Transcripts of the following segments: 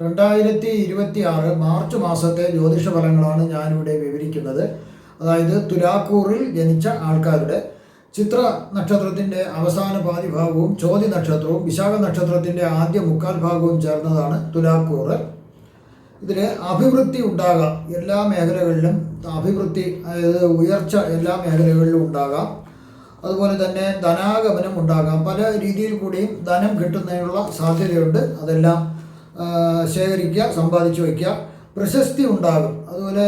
2026 March മാസത്തെ ജ്യോതിഷ ഫലങ്ങളാണ് ഞാനിവിടെ വിവരിക്കുന്നത്. അതായത് തുലാക്കൂറിൽ ജനിച്ച ആൾക്കാരുടെ ചിത്ര നക്ഷത്രത്തിൻ്റെ അവസാന പാതിഭാഗവും ചോതി നക്ഷത്രവും വിശാഖ നക്ഷത്രത്തിൻ്റെ ആദ്യ മുക്കാൽ ഭാഗവും ചേർന്നതാണ് തുലാക്കൂറ്. ഇതിൽ അഭിവൃദ്ധി ഉണ്ടാകാം, എല്ലാ മേഖലകളിലും അഭിവൃദ്ധി, അതായത് ഉയർച്ച എല്ലാ മേഖലകളിലും ഉണ്ടാകാം. അതുപോലെ തന്നെ ധനാഗമനം ഉണ്ടാകാം, പല രീതിയിൽ കൂടിയും ധനം കിട്ടുന്നതിനുള്ള സാധ്യതയുണ്ട്. അതെല്ലാം ശേഖരിക്കുക, സമ്പാദിച്ചു വയ്ക്കുക. പ്രശസ്തി ഉണ്ടാകും. അതുപോലെ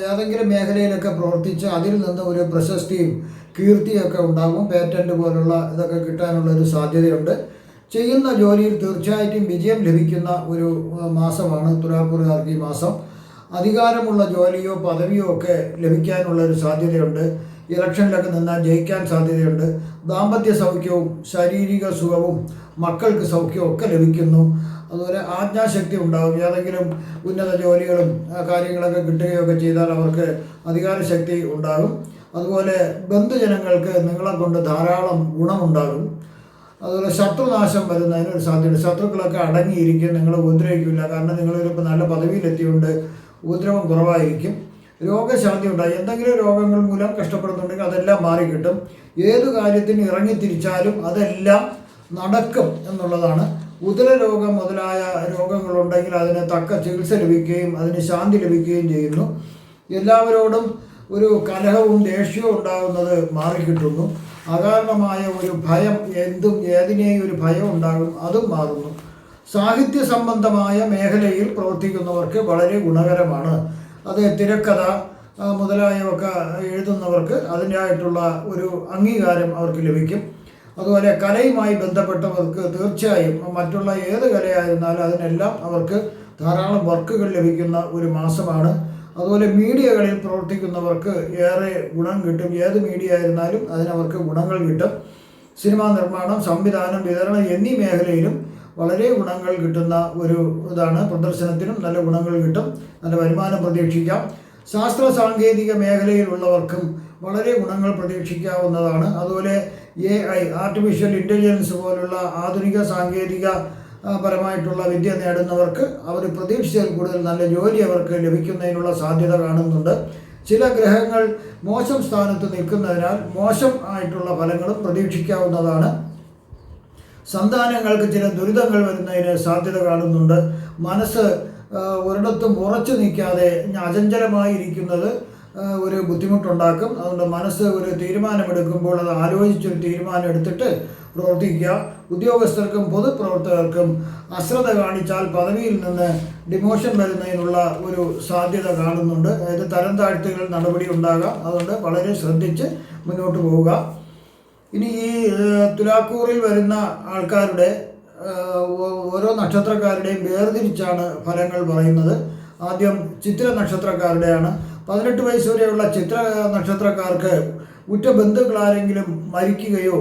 ഏതെങ്കിലും മേഖലയിലൊക്കെ പ്രവർത്തിച്ച് അതിൽ നിന്ന് ഒരു പ്രശസ്തിയും കീർത്തിയൊക്കെ ഉണ്ടാകും. പേറ്റൻറ്റ് പോലുള്ള ഇതൊക്കെ കിട്ടാനുള്ളൊരു സാധ്യതയുണ്ട്. ചെയ്യുന്ന ജോലിയിൽ തീർച്ചയായിട്ടും വിജയം ലഭിക്കുന്ന ഒരു മാസമാണ് തുലാക്കൂറുകാർക്ക് ഈ മാസം. അധികാരമുള്ള ജോലിയോ പദവിയോ ഒക്കെ ലഭിക്കാനുള്ളൊരു സാധ്യതയുണ്ട്. ഇലക്ഷനിലൊക്കെ നിന്നാൽ ജയിക്കാൻ സാധ്യതയുണ്ട്. ദാമ്പത്യ സൗഖ്യവും ശാരീരിക സുഖവും മക്കൾക്ക് സൗഖ്യവും ഒക്കെ ലഭിക്കുന്നു. അതുപോലെ ആജ്ഞാശക്തി ഉണ്ടാകും. ഏതെങ്കിലും ഉന്നത ജോലികളും കാര്യങ്ങളൊക്കെ കിട്ടുകയൊക്കെ ചെയ്താൽ അവർക്ക് അധികാരശക്തി ഉണ്ടാകും. അതുപോലെ ബന്ധുജനങ്ങൾക്ക് നിങ്ങളെ കൊണ്ട് ധാരാളം ഗുണമുണ്ടാകും. അതുപോലെ ശത്രുനാശം വരുന്നതിനൊരു സാധ്യത. ശത്രുക്കളൊക്കെ അടങ്ങിയിരിക്കും, നിങ്ങളെ ഉപദ്രവിക്കില്ല. കാരണം നിങ്ങളിപ്പോൾ നല്ല പദവിയിലെത്തിയുകൊണ്ട് ഉപദ്രവം കുറവായിരിക്കും. രോഗശാന്തി ഉണ്ടായി. എന്തെങ്കിലും രോഗങ്ങൾ മൂലം കഷ്ടപ്പെടുന്നുണ്ടെങ്കിൽ അതെല്ലാം മാറിക്കിട്ടും. ഏതു കാര്യത്തിന് ഇറങ്ങിത്തിരിച്ചാലും അതെല്ലാം നടക്കും എന്നുള്ളതാണ്. ഉദരരോഗം മുതലായ രോഗങ്ങളുണ്ടെങ്കിൽ അതിന് തക്ക ചികിത്സ ലഭിക്കുകയും അതിന് ശാന്തി ലഭിക്കുകയും ചെയ്യുന്നു. എല്ലാവരോടും ഒരു കലഹവും ദേഷ്യവും ഉണ്ടാകുന്നത് മാറിക്കിട്ടുന്നു. അകാരണമായ ഒരു ഭയം, എന്തും ഏതിനെയും ഒരു ഭയം ഉണ്ടാകും, അതും മാറുന്നു. സാഹിത്യ സംബന്ധമായ മേഖലയിൽ പ്രവർത്തിക്കുന്നവർക്ക് വളരെ ഗുണകരമാണ്. അത് തിരക്കഥ മുതലായവയൊക്കെ എഴുതുന്നവർക്ക് അതിൻ്റെതായിട്ടുള്ള ഒരു അംഗീകാരം അവർക്ക് ലഭിക്കും. അതുപോലെ കലയുമായി ബന്ധപ്പെട്ടവർക്ക് തീർച്ചയായും മറ്റുള്ള ഏത് കലയായിരുന്നാലും അതിനെല്ലാം അവർക്ക് ധാരാളം വർക്കുകൾ ലഭിക്കുന്ന ഒരു മാസമാണ്. അതുപോലെ മീഡിയകളിൽ പ്രവർത്തിക്കുന്നവർക്ക് ഏറെ ഗുണം കിട്ടും. ഏത് മീഡിയ ആയിരുന്നാലും അതിനവർക്ക് ഗുണങ്ങൾ കിട്ടും. സിനിമാ നിർമ്മാണം, സംവിധാനം, വിതരണം എന്നീ മേഖലയിലും വളരെ ഗുണങ്ങൾ കിട്ടുന്ന ഒരു ഇതാണ്. പ്രദർശനത്തിനും നല്ല ഗുണങ്ങൾ കിട്ടും, നല്ല വരുമാനം പ്രതീക്ഷിക്കാം. ശാസ്ത്ര സാങ്കേതിക മേഖലയിലുള്ളവർക്കും വളരെ ഗുണങ്ങൾ പ്രതീക്ഷിക്കാവുന്നതാണ്. അതുപോലെ AI ആർട്ടിഫിഷ്യൽ ഇൻ്റലിജൻസ് പോലുള്ള ആധുനിക സാങ്കേതിക പരമായിട്ടുള്ള വിദ്യ നേടുന്നവർക്ക് അവർ പ്രതീക്ഷിച്ചതിൽ കൂടുതൽ നല്ല ജോലി അവർക്ക് ലഭിക്കുന്നതിനുള്ള സാധ്യത കാണുന്നുണ്ട്. ചില ഗ്രഹങ്ങൾ മോശം സ്ഥാനത്ത് നിൽക്കുന്നതിനാൽ മോശം ആയിട്ടുള്ള ഫലങ്ങളും പ്രതീക്ഷിക്കാവുന്നതാണ്. സന്താനങ്ങൾക്ക് ചില ദുരിതങ്ങൾ വരുന്നതിന് സാധ്യത കാണുന്നുണ്ട്. മനസ്സ് ഒരിടത്തും ഉറച്ചു നിൽക്കാതെ അചഞ്ചലമായിരിക്കുന്നത് ഒരു ബുദ്ധിമുട്ടുണ്ടാക്കും. അതുകൊണ്ട് മനസ്സ് ഒരു തീരുമാനമെടുക്കുമ്പോൾ അത് ആലോചിച്ചൊരു തീരുമാനം എടുത്തിട്ട് പ്രവർത്തിക്കുക. ഉദ്യോഗസ്ഥർക്കും പൊതുപ്രവർത്തകർക്കും അശ്രദ്ധ കാണിച്ചാൽ പദവിയിൽ നിന്ന് ഡിമോഷൻ വരുന്നതിനുള്ള ഒരു സാധ്യത കാണുന്നുണ്ട്. അതായത് തരം താഴ്ത്തുകൾ നടപടി ഉണ്ടാകാം. അതുകൊണ്ട് വളരെ ശ്രദ്ധിച്ച് മുന്നോട്ട് പോവുക. ഇനി ഈ തുലാക്കൂറിൽ വരുന്ന ആൾക്കാരുടെ ഓരോ നക്ഷത്രക്കാരുടെയും വേർതിരിച്ചാണ് ഫലങ്ങൾ പറയുന്നത്. ആദ്യം ചിത്ര നക്ഷത്രക്കാരുടെയാണ്. 18 വയസ്സ് വരെയുള്ള ചിത്ര നക്ഷത്രക്കാർക്ക് ഉറ്റ ബന്ധുക്കളാരെങ്കിലും മരിക്കുകയോ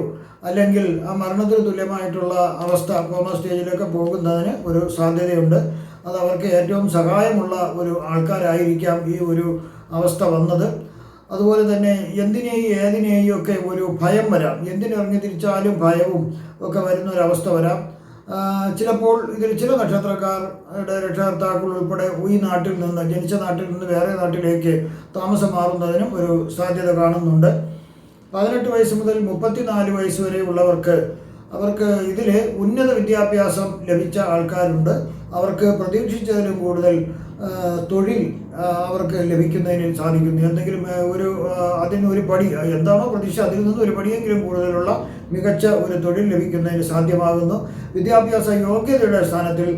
അല്ലെങ്കിൽ ആ മരണത്തിന് തുല്യമായിട്ടുള്ള അവസ്ഥ, കോമ സ്റ്റേജിലൊക്കെ പോകുന്നതിന് ഒരു സാധ്യതയുണ്ട്. അത് അവർക്ക് ഏറ്റവും സഹായമുള്ള ഒരു ആൾക്കാരായിരിക്കാം ഈ ഒരു അവസ്ഥ വന്നത്. അതുപോലെ തന്നെ എന്തിനേയും ഏതിനേയും ഒക്കെ ഒരു ഭയം വരാം. എന്തിനിറങ്ങി തിരിച്ചാലും ഭയവും ഒക്കെ വരുന്നൊരവസ്ഥ വരാം. ചിലപ്പോൾ ഇതിൽ ചില നക്ഷത്രക്കാരുടെ രക്ഷകർത്താക്കൾ ഉൾപ്പെടെ ഈ നാട്ടിൽ നിന്ന്, ജനിച്ച നാട്ടിൽ നിന്ന് വേറെ നാട്ടിലേക്ക് താമസം മാറുന്നതിനും ഒരു സാധ്യത കാണുന്നുണ്ട്. 18 വയസ്സ് മുതൽ 34 വയസ്സ് വരെ ഉള്ളവർക്ക് ഇതിൽ ഉന്നത വിദ്യാഭ്യാസം ലഭിച്ച ആൾക്കാരുണ്ട്. അവർക്ക് പ്രതീക്ഷിച്ചതിലും കൂടുതൽ തൊഴിൽ അവർക്ക് ലഭിക്കുന്നതിന് സാധിക്കുന്നു. എന്തെങ്കിലും അതിനൊരു പടി, എന്താണോ പ്രതീക്ഷ അതിൽ നിന്ന് ഒരു പടിയെങ്കിലും കൂടുതലുള്ള മികച്ച ഒരു തൊഴിൽ ലഭിക്കുന്നതിന് സാധ്യമാകുന്നു. വിദ്യാഭ്യാസ യോഗ്യതയുടെ അടിസ്ഥാനത്തിൽ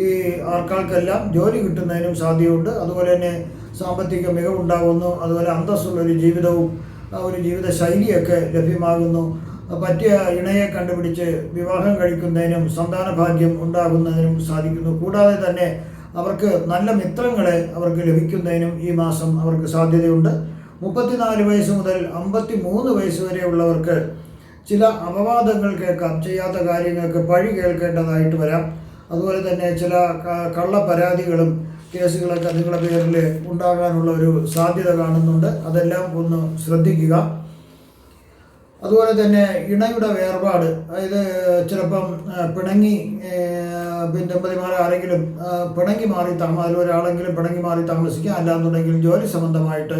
ഈ ആൾക്കാർക്കെല്ലാം ജോലി കിട്ടുന്നതിനും സാധ്യതയുണ്ട്. അതുപോലെ തന്നെ സാമ്പത്തിക മികവുണ്ടാകുന്നു. അതുപോലെ അന്തസ്സുള്ളൊരു ജീവിതവും ഒരു ജീവിത ശൈലിയൊക്കെ ലഭ്യമാകുന്നു. പറ്റിയ ഇണയെ കണ്ടുപിടിച്ച് വിവാഹം കഴിക്കുന്നതിനും സന്താന ഭാഗ്യം ഉണ്ടാകുന്നതിനും സാധിക്കുന്നു. കൂടാതെ തന്നെ അവർക്ക് നല്ല മിത്രങ്ങളെ അവർക്ക് ലഭിക്കുന്നതിനും ഈ മാസം അവർക്ക് സാധ്യതയുണ്ട്. 34 വയസ്സ് മുതൽ 53 വയസ്സ് വരെ ഉള്ളവർക്ക് ചില അപവാദങ്ങൾ കേൾക്കാം. ചെയ്യാത്ത കാര്യങ്ങൾക്ക് പഴി കേൾക്കേണ്ടതായിട്ട് വരാം. അതുപോലെ തന്നെ ചില കള്ള പരാതികളും കേസുകളൊക്കെ നിങ്ങളുടെ പേരിൽ ഉണ്ടാകാനുള്ള ഒരു സാധ്യത കാണുന്നുണ്ട്. അതെല്ലാം ഒന്ന് ശ്രദ്ധിക്കുക. അതുപോലെ തന്നെ ഇണയുടെ വേർപാട്, അതായത് ചിലപ്പം പിണങ്ങി ദമ്പതിമാർ ആരെങ്കിലും പിണങ്ങി മാറി അതിലൊരാളെങ്കിലും പിണങ്ങി മാറി താമസിക്കുക, അല്ലാന്നുണ്ടെങ്കിൽ ജോലി സംബന്ധമായിട്ട്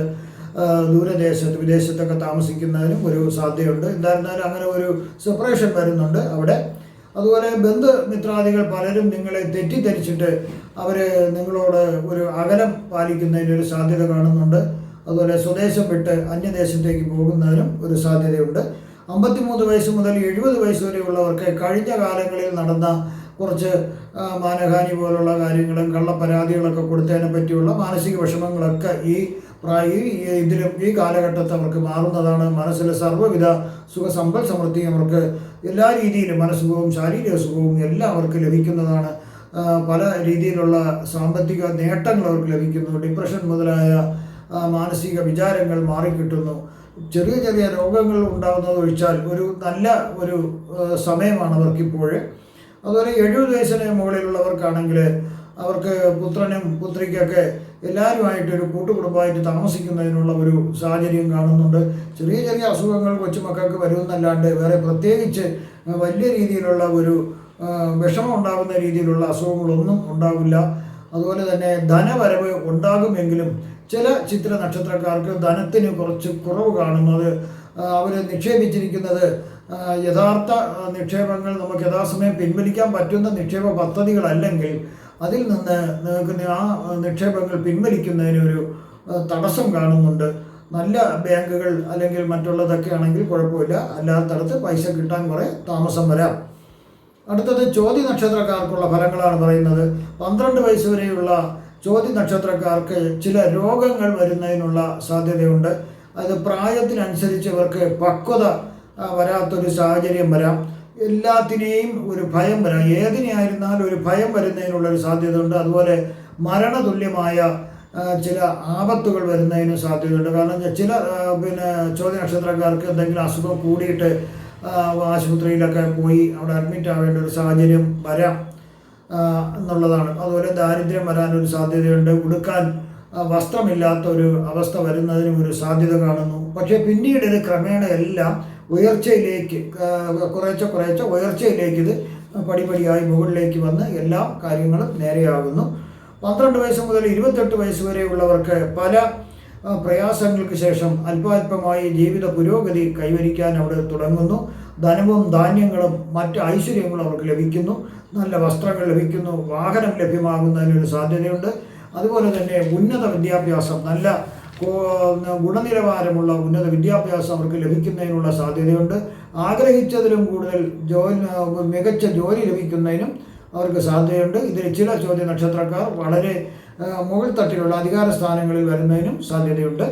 ദൂരദേശത്ത് വിദേശത്തൊക്കെ താമസിക്കുന്നതിനും ഒരു സാധ്യതയുണ്ട്. എന്തായിരുന്നാലും അങ്ങനെ ഒരു സെപ്പറേഷൻ വരുന്നുണ്ട് അവിടെ. അതുപോലെ ബന്ധുമിത്രാദികൾ പലരും നിങ്ങളെ തെറ്റിദ്ധരിച്ചിട്ട് അവർ നിങ്ങളോട് ഒരു അകലം പാലിക്കുന്നതിനൊരു സാധ്യത കാണുന്നുണ്ട്. അതുപോലെ സ്വദേശം വിട്ട് അന്യദേശത്തേക്ക് പോകുന്നതിനും ഒരു സാധ്യതയുണ്ട്. 53 വയസ്സ് മുതൽ 70 വയസ്സ് വരെയുള്ളവർക്ക് കഴിഞ്ഞ കാലങ്ങളിൽ നടന്ന കുറച്ച് മാനഹാനി പോലുള്ള കാര്യങ്ങളും കള്ളപ്പരാതികളൊക്കെ കൊടുത്തതിനെ പറ്റിയുള്ള മാനസിക വിഷമങ്ങളൊക്കെ ഈ കാലഘട്ടത്തിൽ അവർക്ക് മാറുന്നതാണ്. മനസ്സിൽ സർവ്വവിധ സമ്പൽ സമൃദ്ധിയും അവർക്ക് എല്ലാ രീതിയിലും മനസ്സുഖവും ശാരീരിക സുഖവും എല്ലാം അവർക്ക് ലഭിക്കുന്നതാണ്. പല രീതിയിലുള്ള സാമ്പത്തിക നേട്ടങ്ങൾ അവർക്ക് ലഭിക്കുന്നു. ഡിപ്രഷൻ മുതലായ മാനസിക വിചാരങ്ങൾ മാറിക്കിട്ടുന്നു. ചെറിയ ചെറിയ രോഗങ്ങൾ ഉണ്ടാകുന്നത് ഒഴിച്ചാൽ ഒരു നല്ല ഒരു സമയമാണ് അവർക്കിപ്പോൾ. അതുപോലെ 70 വയസ്സിന് മുകളിലുള്ളവർക്കാണെങ്കിൽ അവർക്ക് പുത്രനും പുത്രിക്കൊക്കെ എല്ലാവരുമായിട്ടൊരു കൂട്ടുകുടുംബമായിട്ട് താമസിക്കുന്നതിനുള്ള ഒരു സാഹചര്യം കാണുന്നുണ്ട്. ചെറിയ ചെറിയ അസുഖങ്ങൾ കൊച്ചുമക്കൾക്ക് വരുമെന്നല്ലാണ്ട് വേറെ പ്രത്യേകിച്ച് വലിയ രീതിയിലുള്ള ഒരു വിഷമം ഉണ്ടാകുന്ന രീതിയിലുള്ള അസുഖങ്ങളൊന്നും ഉണ്ടാവില്ല. അതുപോലെ തന്നെ ധനവരവ് ഉണ്ടാകുമെങ്കിലും ചില ചിത്ര നക്ഷത്രക്കാർക്ക് ധനത്തിന് കുറച്ച് കുറവ് കാണുന്നത്, അവർ നിക്ഷേപിച്ചിരിക്കുന്നത് യഥാർത്ഥ നിക്ഷേപങ്ങൾ നമുക്ക് യഥാസമയം പിൻവലിക്കാൻ പറ്റുന്ന നിക്ഷേപ പദ്ധതികളല്ലെങ്കിൽ അതിൽ നിന്ന് നിങ്ങൾക്ക് ആ നിക്ഷേപങ്ങൾ പിൻവലിക്കുന്നതിനൊരു തടസ്സം കാണുന്നുണ്ട്. നല്ല ബാങ്കുകൾ അല്ലെങ്കിൽ മറ്റുള്ളതൊക്കെ ആണെങ്കിൽ കുഴപ്പമില്ല, അല്ലാത്തടത്ത് പൈസ കിട്ടാൻ കുറേ താമസം വരാം. അടുത്തത് ചോതി നക്ഷത്രക്കാർക്കുള്ള ഫലങ്ങളാണ് പറയുന്നത്. 12 വയസ്സ് വരെയുള്ള ചോതി നക്ഷത്രക്കാർക്ക് ചില രോഗങ്ങൾ വരുന്നതിനുള്ള സാധ്യതയുണ്ട്. അത് പ്രായത്തിനനുസരിച്ച് ഇവർക്ക് പക്വത വരാത്തൊരു സാഹചര്യം വരാം. എല്ലാത്തിനെയും ഒരു ഭയം വരാം. ഏതിനെയായിരുന്നാലും ഒരു ഭയം വരുന്നതിനുള്ളൊരു സാധ്യതയുണ്ട്. അതുപോലെ മരണതുല്യമായ ചില ആപത്തുകൾ വരുന്നതിന് സാധ്യതയുണ്ട്. കാരണം ചില ചോദ്യ നക്ഷത്രക്കാർക്ക് എന്തെങ്കിലും അസുഖം കൂടിയിട്ട് ആശുപത്രിയിലൊക്കെ പോയി അവിടെ അഡ്മിറ്റ് ആവേണ്ട ഒരു സാഹചര്യം വരാം എന്നുള്ളതാണ്. അതുപോലെ ദാരിദ്ര്യം വരാനൊരു സാധ്യതയുണ്ട്. ഉടുക്കാൻ വസ്ത്രമില്ലാത്ത ഒരു അവസ്ഥ വരുന്നതിനും ഒരു സാധ്യത കാണുന്നു. പക്ഷേ പിന്നീട് ഇത് ക്രമേണ എല്ലാം ഉയർച്ചയിലേക്ക് കുറേശ്ശെ ഉയർച്ചയിലേക്ക് ഇത് പടിപടിയായി മുകളിലേക്ക് വന്ന് എല്ലാ കാര്യങ്ങളും നേരെയാകുന്നു. 12 വയസ്സ് മുതൽ 28 വയസ്സ് വരെയുള്ളവർക്ക് പല പ്രയാസങ്ങൾക്ക് ശേഷം അല്പാൽപമായി ജീവിത പുരോഗതി കൈവരിക്കാൻ അവിടെ തുടങ്ങുന്നു. ധനവും ധാന്യങ്ങളും മറ്റ് ഐശ്വര്യങ്ങളും അവർക്ക് ലഭിക്കുന്നു. നല്ല വസ്ത്രങ്ങൾ ലഭിക്കുന്നു. വാഹനം ലഭ്യമാകുന്നതിനൊരു സാധ്യതയുണ്ട്. അതുപോലെ തന്നെ ഉന്നത വിദ്യാഭ്യാസം, നല്ല ഗുണനിലവാരമുള്ള ഉന്നത വിദ്യാഭ്യാസം അവർക്ക് ലഭിക്കുന്നതിനുള്ള സാധ്യതയുണ്ട്. ആഗ്രഹിച്ചതിലും കൂടുതൽ മികച്ച ജോലി ലഭിക്കുന്നതിനും അവർക്ക് സാധ്യതയുണ്ട്. ഇതിൽ ചില ചോദ്യ നക്ഷത്രക്കാർ വളരെ മുകൾ തട്ടിലുള്ള അധികാര സ്ഥാനങ്ങളിൽ വരുന്നതിനും സാധ്യതയുണ്ട്.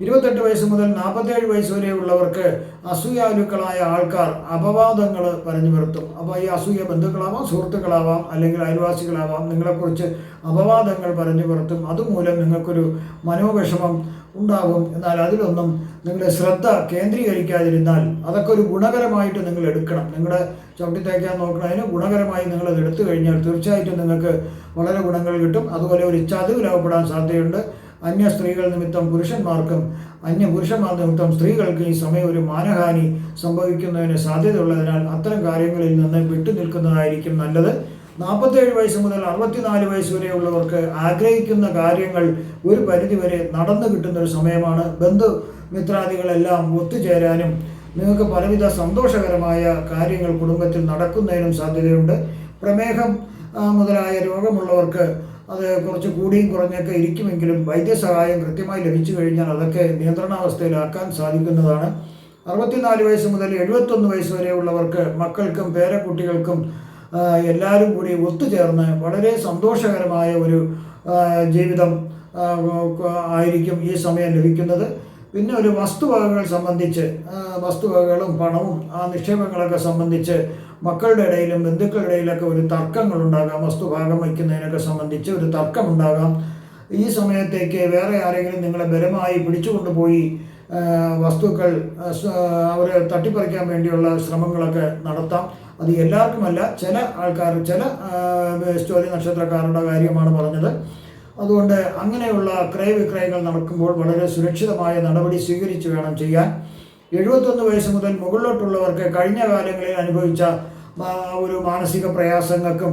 28 വയസ്സ് മുതൽ 47 വയസ്സ് വരെയുള്ളവർക്ക് അസൂയാലുക്കളായ ആൾക്കാർ അപവാദങ്ങൾ പറഞ്ഞു നിർത്തും. അപ്പോൾ ഈ അസൂയ ബന്ധുക്കളാവാം, സുഹൃത്തുക്കളാവാം, അല്ലെങ്കിൽ അയൽവാസികളാവാം, നിങ്ങളെക്കുറിച്ച് അപവാദങ്ങൾ പറഞ്ഞു നിർത്തും. അതുമൂലം നിങ്ങൾക്കൊരു മനോവിഷമം ഉണ്ടാകും. എന്നാൽ അതിലൊന്നും നിങ്ങളുടെ ശ്രദ്ധ കേന്ദ്രീകരിക്കാതിരുന്നാൽ അതൊക്കെ ഒരു ഗുണകരമായിട്ട് നിങ്ങൾ എടുക്കണം. നിങ്ങളുടെ ചവിട്ടിത്തേക്കാൻ നോക്കുന്നതിന് ഗുണകരമായി നിങ്ങളത് എടുത്തു കഴിഞ്ഞാൽ തീർച്ചയായിട്ടും നിങ്ങൾക്ക് വളരെ ഗുണങ്ങൾ കിട്ടും. അതുപോലെ ഒരു ചതിവിലാവപ്പെടാൻ സാധ്യതയുണ്ട്. അന്യ സ്ത്രീകൾ നിമിത്തം പുരുഷന്മാർക്കും അന്യ പുരുഷന്മാർ നിമിത്തം സ്ത്രീകൾക്ക് ഈ സമയം ഒരു മാനഹാനി സംഭവിക്കുന്നതിന് സാധ്യതയുള്ളതിനാൽ അത്തരം കാര്യങ്ങളിൽ നിന്ന് വിട്ടുനിൽക്കുന്നതായിരിക്കും നല്ലത്. 47 വയസ്സ് മുതൽ 64 വയസ്സ് വരെയുള്ളവർക്ക് ആഗ്രഹിക്കുന്ന കാര്യങ്ങൾ ഒരു പരിധിവരെ നടന്നു കിട്ടുന്നൊരു സമയമാണ്. ബന്ധുമിത്രാദികളെല്ലാം ഒത്തുചേരാനും നിങ്ങൾക്ക് പലവിധ സന്തോഷകരമായ കാര്യങ്ങൾ കുടുംബത്തിൽ നടക്കുന്നതിനും സാധ്യതയുണ്ട്. പ്രമേഹം മുതലായ രോഗമുള്ളവർക്ക് അത് കുറച്ച് കൂടിയും കുറഞ്ഞൊക്കെ ഇരിക്കുമെങ്കിലും വൈദ്യസഹായം കൃത്യമായി ലഭിച്ചു കഴിഞ്ഞാൽ അതൊക്കെ നിയന്ത്രണാവസ്ഥയിലാക്കാൻ സാധിക്കുന്നതാണ്. 64 വയസ്സ് മുതൽ 71 വയസ്സ് വരെയുള്ളവർക്ക് മക്കൾക്കും പേരക്കുട്ടികൾക്കും എല്ലാവരും കൂടി ഒത്തുചേർന്ന് വളരെ സന്തോഷകരമായ ഒരു ജീവിതം ആയിരിക്കും ഈ സമയം ലഭിക്കുന്നത്. പിന്നെ ഒരു വസ്തുവകകൾ സംബന്ധിച്ച് വസ്തുവകകളും പണവും ആ നിക്ഷേപങ്ങളൊക്കെ സംബന്ധിച്ച് മക്കളുടെ ഇടയിലും ബന്ധുക്കളുടെ ഇടയിലൊക്കെ ഒരു തർക്കങ്ങളുണ്ടാകാം. വസ്തുഭാഗം വയ്ക്കുന്നതിനൊക്കെ സംബന്ധിച്ച് ഒരു തർക്കമുണ്ടാകാം. ഈ സമയത്തേക്ക് വേറെ ആരെങ്കിലും നിങ്ങളെ ബലമായി പിടിച്ചുകൊണ്ടുപോയി വസ്തുക്കൾ അവരെ തട്ടിപ്പറിക്കാൻ വേണ്ടിയുള്ള ശ്രമങ്ങളൊക്കെ നടത്താം. അത് എല്ലാവർക്കുമല്ല, ചില ആൾക്കാർ, ചില ചോദ്യ നക്ഷത്രക്കാരുടെ കാര്യമാണ് പറഞ്ഞത്. അതുകൊണ്ട് അങ്ങനെയുള്ള ക്രയവിക്രയങ്ങൾ നടക്കുമ്പോൾ വളരെ സുരക്ഷിതമായ നടപടി സ്വീകരിച്ച് വേണം ചെയ്യാൻ. 71 വയസ്സ് മുതൽ മുകളിലോട്ടുള്ളവർക്ക് കഴിഞ്ഞ കാലങ്ങളിൽ അനുഭവിച്ച ഒരു മാനസിക പ്രയാസങ്ങൾക്കും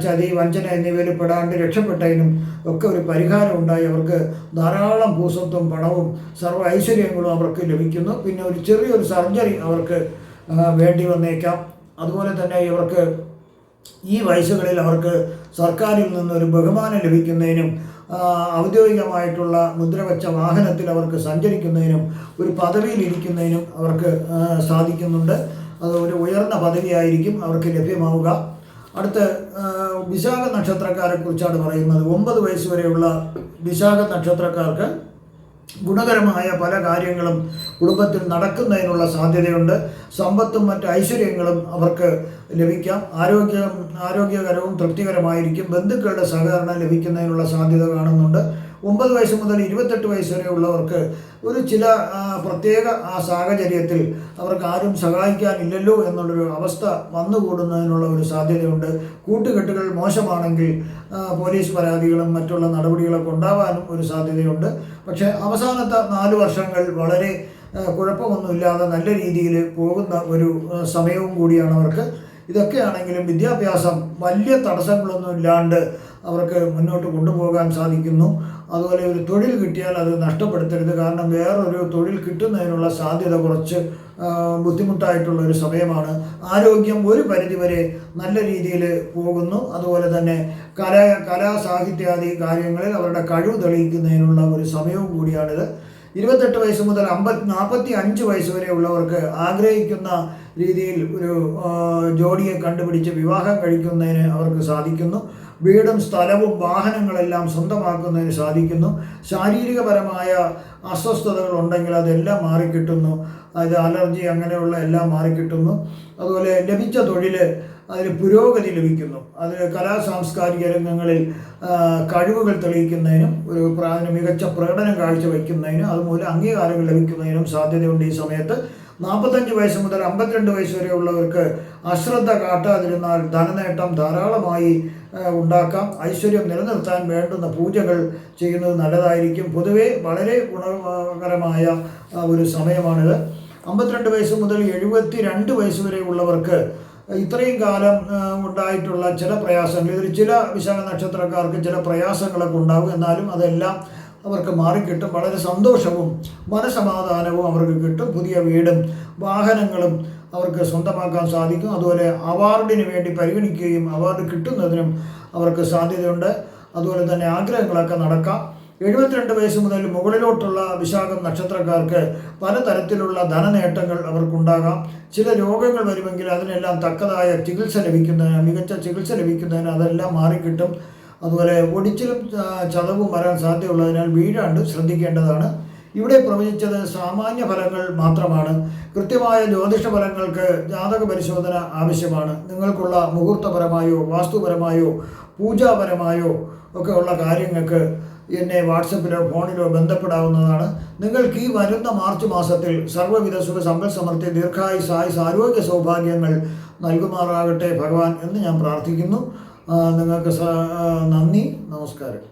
ചതി, വഞ്ചന എന്നിവയിൽ പെടാണ്ട് രക്ഷപ്പെട്ടതിനും ഒക്കെ ഒരു പരിഹാരം ഉണ്ടായി. അവർക്ക് ധാരാളം ഭൂസ്വത്തും പണവും സർവ്വ ഐശ്വര്യങ്ങളും അവർക്ക് ലഭിക്കുന്നു. പിന്നെ ഒരു ചെറിയൊരു സർജറി അവർക്ക് വേണ്ടി വന്നേക്കാം. അതുപോലെ തന്നെ ഇവർക്ക് ഈ വയസ്സുകളിൽ അവർക്ക് സർക്കാരിൽ നിന്നൊരു ബഹുമാനം ലഭിക്കുന്നതിനും ഔദ്യോഗികമായിട്ടുള്ള മുദ്രവെച്ച വാഹനത്തിൽ അവർക്ക് സഞ്ചരിക്കുന്നതിനും ഒരു പദവിയിലിരിക്കുന്നതിനും അവർക്ക് സാധിക്കുന്നുണ്ട്. അത് ഒരു ഉയർന്ന പദവിയായിരിക്കും അവർക്ക് ലഭ്യമാവുക. അടുത്ത് വിശാഖ നക്ഷത്രക്കാരെ കുറിച്ചാണ് പറയുന്നത്. 9 വയസ്സ് വരെയുള്ള വിശാഖ നക്ഷത്രക്കാർക്ക് ഗുണകരമായ പല കാര്യങ്ങളും കുടുംബത്തിൽ നടക്കുന്നതിനുള്ള സാധ്യതയുണ്ട്. സമ്പത്തും മറ്റ് ഐശ്വര്യങ്ങളും അവർക്ക് ലഭിക്കാം. ആരോഗ്യകരവും തൃപ്തികരമായിരിക്കും. ബന്ധുക്കളുടെ സഹകരണം ലഭിക്കുന്നതിനുള്ള സാധ്യത കാണുന്നുണ്ട്. 9 വയസ്സ് മുതൽ 28 വയസ്സ് വരെ ഉള്ളവർക്ക് ഒരു ചില പ്രത്യേക സാഹചര്യത്തിൽ അവർക്ക് ആരും സഹായിക്കാനില്ലല്ലോ എന്നുള്ളൊരു അവസ്ഥ വന്നുകൂടുന്നതിനുള്ള ഒരു സാധ്യതയുണ്ട്. കൂട്ടുകെട്ടുകൾ മോശമാണെങ്കിൽ പോലീസ് പരാതികളും മറ്റുള്ള നടപടികളൊക്കെ ഉണ്ടാവാനും ഒരു സാധ്യതയുണ്ട്. പക്ഷേ അവസാനത്തെ 4 വർഷങ്ങൾ വളരെ കുഴപ്പമൊന്നുമില്ലാതെ നല്ല രീതിയിൽ പോകുന്ന ഒരു സമയവും കൂടിയാണ് അവർക്ക്. ഇതൊക്കെയാണെങ്കിലും വിദ്യാഭ്യാസം വലിയ തടസ്സങ്ങളൊന്നും ഇല്ലാണ്ട് അവർക്ക് മുന്നോട്ട് കൊണ്ടുപോകാൻ സാധിക്കുന്നു. അതുപോലെ ഒരു തൊഴിൽ കിട്ടിയാൽ അത് നഷ്ടപ്പെടുത്തരുത്. കാരണം വേറൊരു തൊഴിൽ കിട്ടുന്നതിനുള്ള സാധ്യത കുറച്ച് ബുദ്ധിമുട്ടായിട്ടുള്ള ഒരു സമയമാണ്. ആരോഗ്യം ഒരു പരിധിവരെ നല്ല രീതിയിൽ പോകുന്നു. അതുപോലെ തന്നെ കലാ സാഹിത്യാദി കാര്യങ്ങളിൽ അവരുടെ കഴിവ് തെളിയിക്കുന്നതിനുള്ള ഒരു സമയവും കൂടിയാണിത്. 28 വയസ്സ് മുതൽ 45 വയസ്സ് വരെ ഉള്ളവർക്ക് ആഗ്രഹിക്കുന്ന രീതിയിൽ ഒരു ജോഡിയെ കണ്ടുപിടിച്ച് വിവാഹം കഴിക്കുന്നതിന് അവർക്ക് സാധിക്കുന്നു. വീടും സ്ഥലവും വാഹനങ്ങളെല്ലാം സ്വന്തമാക്കുന്നതിന് സാധിക്കുന്നു. ശാരീരികപരമായ അസ്വസ്ഥതകൾ ഉണ്ടെങ്കിൽ അതെല്ലാം മാറിക്കിട്ടുന്നു. അതായത് അലർജി അങ്ങനെയുള്ള എല്ലാം മാറിക്കിട്ടുന്നു. അതുപോലെ ലഭിച്ച തൊഴിൽ അതിന് പുരോഗതി ലഭിക്കുന്നു. അത് കലാ സാംസ്കാരിക രംഗങ്ങളിൽ കഴിവുകൾ തെളിയിക്കുന്നതിനും ഒരു മികച്ച പ്രകടനം കാഴ്ചവെക്കുന്നതിനും അതുമൂലം അംഗീകാരങ്ങൾ ലഭിക്കുന്നതിനും സാധ്യതയുണ്ട്. ഈ സമയത്ത് 45 വയസ്സ് മുതൽ 52 വയസ്സ് വരെ ഉള്ളവർക്ക് അശ്രദ്ധ കാട്ടാതിരുന്നാൽ ധനനേട്ടം ധാരാളമായി ഉണ്ടാക്കാം. ഐശ്വര്യം നിലനിർത്താൻ വേണ്ടുന്ന പൂജകൾ ചെയ്യുന്നത് നല്ലതായിരിക്കും. പൊതുവെ വളരെ ഗുണകരമായ ഒരു സമയമാണിത്. 52 വയസ്സ് മുതൽ 72 വയസ്സ് വരെ ഉള്ളവർക്ക് ഇത്രയും കാലം ഉണ്ടായിട്ടുള്ള ചില പ്രയാസങ്ങൾ, ഇതിൽ ചില വിശാഖ നക്ഷത്രക്കാർക്ക് ചില പ്രയാസങ്ങളൊക്കെ ഉണ്ടാകും. എന്നാലും അതെല്ലാം അവർക്ക് മാറിക്കിട്ടും. വളരെ സന്തോഷവും മനസമാധാനവും അവർക്ക് കിട്ടും. പുതിയ വീടും വാഹനങ്ങളും അവർക്ക് സ്വന്തമാക്കാൻ സാധിക്കും. അതുപോലെ അവാർഡിന് വേണ്ടി പരിഗണിക്കുകയും അവാർഡ് കിട്ടുന്നതിനും അവർക്ക് സാധ്യതയുണ്ട്. അതുപോലെ തന്നെ ആഗ്രഹങ്ങളൊക്കെ നടക്കാം. 72 വയസ്സ് മുതൽ മുകളിലോട്ടുള്ള വിശാഖം നക്ഷത്രക്കാർക്ക് പലതരത്തിലുള്ള ധനനേട്ടങ്ങൾ അവർക്കുണ്ടാകാം. ചില രോഗങ്ങൾ വരുമെങ്കിൽ അതിനെല്ലാം തക്കതായ ചികിത്സ ലഭിക്കുന്നതിന്, മികച്ച ചികിത്സ ലഭിക്കുന്നതിന് അതെല്ലാം മാറിക്കിട്ടും. അതുപോലെ ഒടിച്ചിലും ചതവും വരാൻ സാധ്യതയുള്ളതിനാൽ വീഴാണ്ട് ശ്രദ്ധിക്കേണ്ടതാണ്. ഇവിടെ പ്രവചിച്ചത് സാമാന്യ ഫലങ്ങൾ മാത്രമാണ്. കൃത്യമായ ജ്യോതിഷ ഫലങ്ങൾക്ക് ജാതക പരിശോധന ആവശ്യമാണ്. നിങ്ങൾക്കുള്ള മുഹൂർത്തപരമായോ വാസ്തുപരമായോ പൂജാപരമായോ ഒക്കെ ഉള്ള കാര്യങ്ങൾക്ക് എന്നെ വാട്സപ്പിലോ ഫോണിലോ ബന്ധപ്പെടാവുന്നതാണ്. നിങ്ങൾക്ക് ഈ വരുന്ന മാർച്ച് മാസത്തിൽ സർവ്വവിധ സുഖ സമ്പൽ സമൃദ്ധി ദീർഘായുസ് ആരോഗ്യ സൗഭാഗ്യങ്ങൾ നൽകുമാറാകട്ടെ ഭഗവാൻ എന്ന് ഞാൻ പ്രാർത്ഥിക്കുന്നു. നിങ്ങൾക്ക് നന്ദി, നമസ്കാരം.